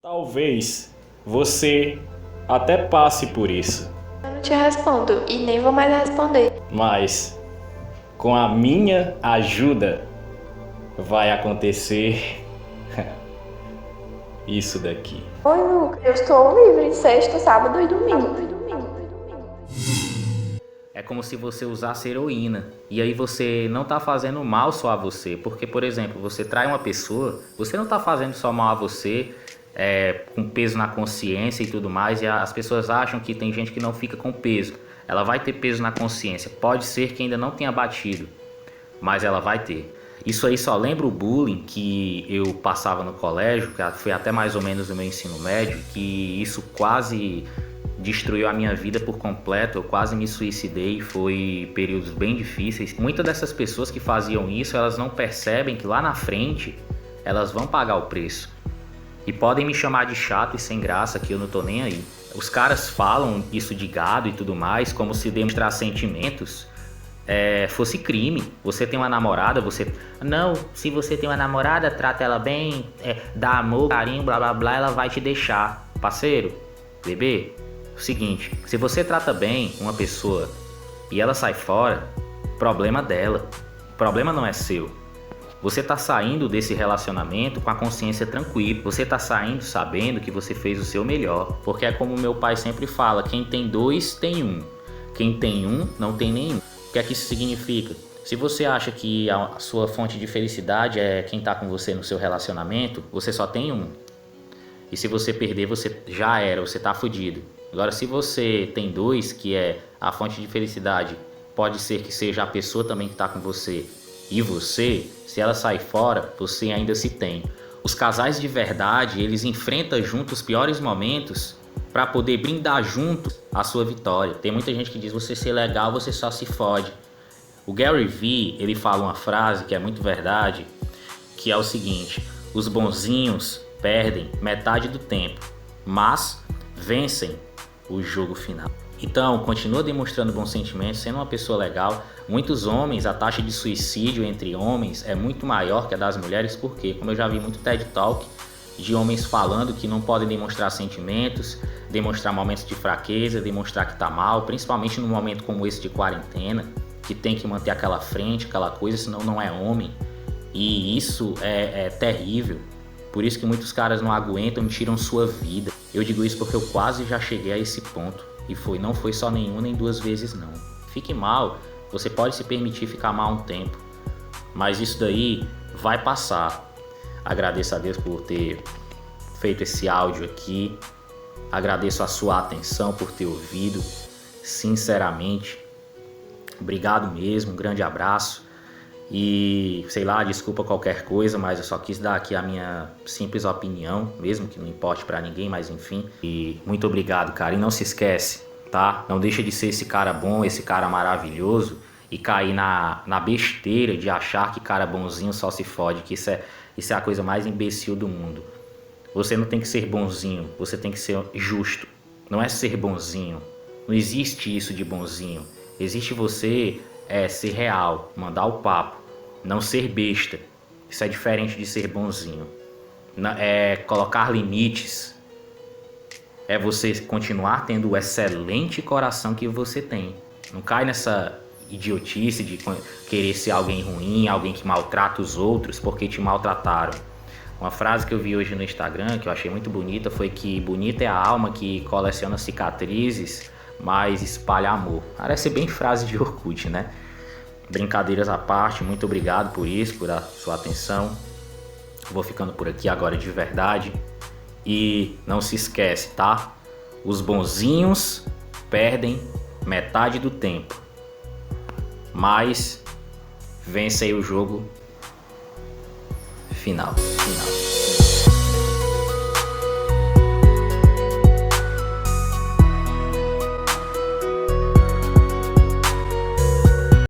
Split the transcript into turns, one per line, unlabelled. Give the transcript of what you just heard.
Talvez você até passe por isso,
Eu não te respondo e nem vou mais responder.
mas com a minha ajuda vai acontecer isso daqui.
Oi, Lucas. Eu estou livre sexta, sábado e domingo.
É como se você usasse heroína. E aí você não tá fazendo mal só a você. Porque, por exemplo, você trai uma pessoa, você não tá fazendo só mal a você, com peso na consciência e tudo mais. E as pessoas acham que tem gente que não fica com peso. Ela vai ter peso na consciência. Pode ser que ainda não tenha batido, mas ela vai ter. Isso aí só lembra o bullying que eu passava no colégio, que foi até mais ou menos o meu ensino médio, que isso quase destruiu a minha vida por completo. Eu quase me suicidei, foi períodos bem difíceis. Muitas dessas pessoas que faziam isso, elas não percebem que lá na frente elas vão pagar o preço. E podem me chamar de chato e sem graça, que eu não tô nem aí. Os caras falam isso de gado e tudo mais, como se demonstrar sentimentos fosse crime. Você tem uma namorada, você... Não, se você tem uma namorada, trata ela bem, dá amor, carinho, blá blá blá, ela vai te deixar. Parceiro, bebê, o seguinte, se você trata bem uma pessoa e ela sai fora, problema dela. O problema não é seu. Você tá saindo desse relacionamento com a consciência tranquila. Você tá saindo sabendo que você fez o seu melhor. Porque é como meu pai sempre fala, quem tem dois tem um. Quem tem um não tem nenhum. O que é que isso significa? Se você acha que a sua fonte de felicidade é quem tá com você no seu relacionamento, você só tem um. E se você perder, você já era, você tá fudido. Agora, se você tem dois, que é a fonte de felicidade, pode ser que seja a pessoa também que tá com você e você, se ela sair fora, você ainda se tem. Os casais de verdade, eles enfrentam juntos os piores momentos para poder brindar juntos a sua vitória. Tem muita gente que diz, você ser legal, você só se fode. O Gary Vee, ele fala uma frase que é muito verdade, que é o seguinte: os bonzinhos perdem metade do tempo, mas vencem o jogo final. Então, continua demonstrando bons sentimentos, sendo uma pessoa legal. Muitos homens, a taxa de suicídio entre homens é muito maior que a das mulheres, porque, como eu já vi muito TED Talk, de homens falando que não podem demonstrar sentimentos, demonstrar momentos de fraqueza, demonstrar que tá mal, principalmente num momento como esse de quarentena, que tem que manter aquela frente, aquela coisa, senão não é homem. E isso é terrível. Por isso que muitos caras não aguentam e tiram sua vida. Eu digo isso porque eu quase já cheguei a esse ponto. E não foi só nenhuma nem duas vezes não. Fique mal, você pode se permitir ficar mal um tempo, mas isso daí vai passar. Agradeço a Deus por ter feito esse áudio aqui. Agradeço a sua atenção, por ter ouvido. Sinceramente, obrigado mesmo, um grande abraço. E, sei lá, desculpa qualquer coisa, mas eu só quis dar aqui a minha simples opinião, mesmo que não importe pra ninguém, mas enfim. E muito obrigado, cara. E não se esquece, tá? Não deixa de ser esse cara bom, esse cara maravilhoso e cair na besteira de achar que cara bonzinho só se fode, que isso é a coisa mais imbecil do mundo. Você não tem que ser bonzinho, você tem que ser justo. Não é ser bonzinho. Não existe isso de bonzinho. Existe você ser real, mandar o papo, não ser besta. Isso é diferente de ser bonzinho. É colocar limites. É você continuar tendo o excelente coração que você tem. Não cai nessa idiotice de querer ser alguém ruim, alguém que maltrata os outros porque te maltrataram. Uma frase que eu vi hoje no Instagram, que eu achei muito bonita, foi que bonita é a alma que coleciona cicatrizes, mas espalha amor. Parece bem frase de Orkut, né? Brincadeiras à parte, muito obrigado por isso, por a sua atenção. Vou ficando por aqui agora de verdade. E não se esquece, tá? Os bonzinhos perdem metade do tempo, mas vence aí o jogo final.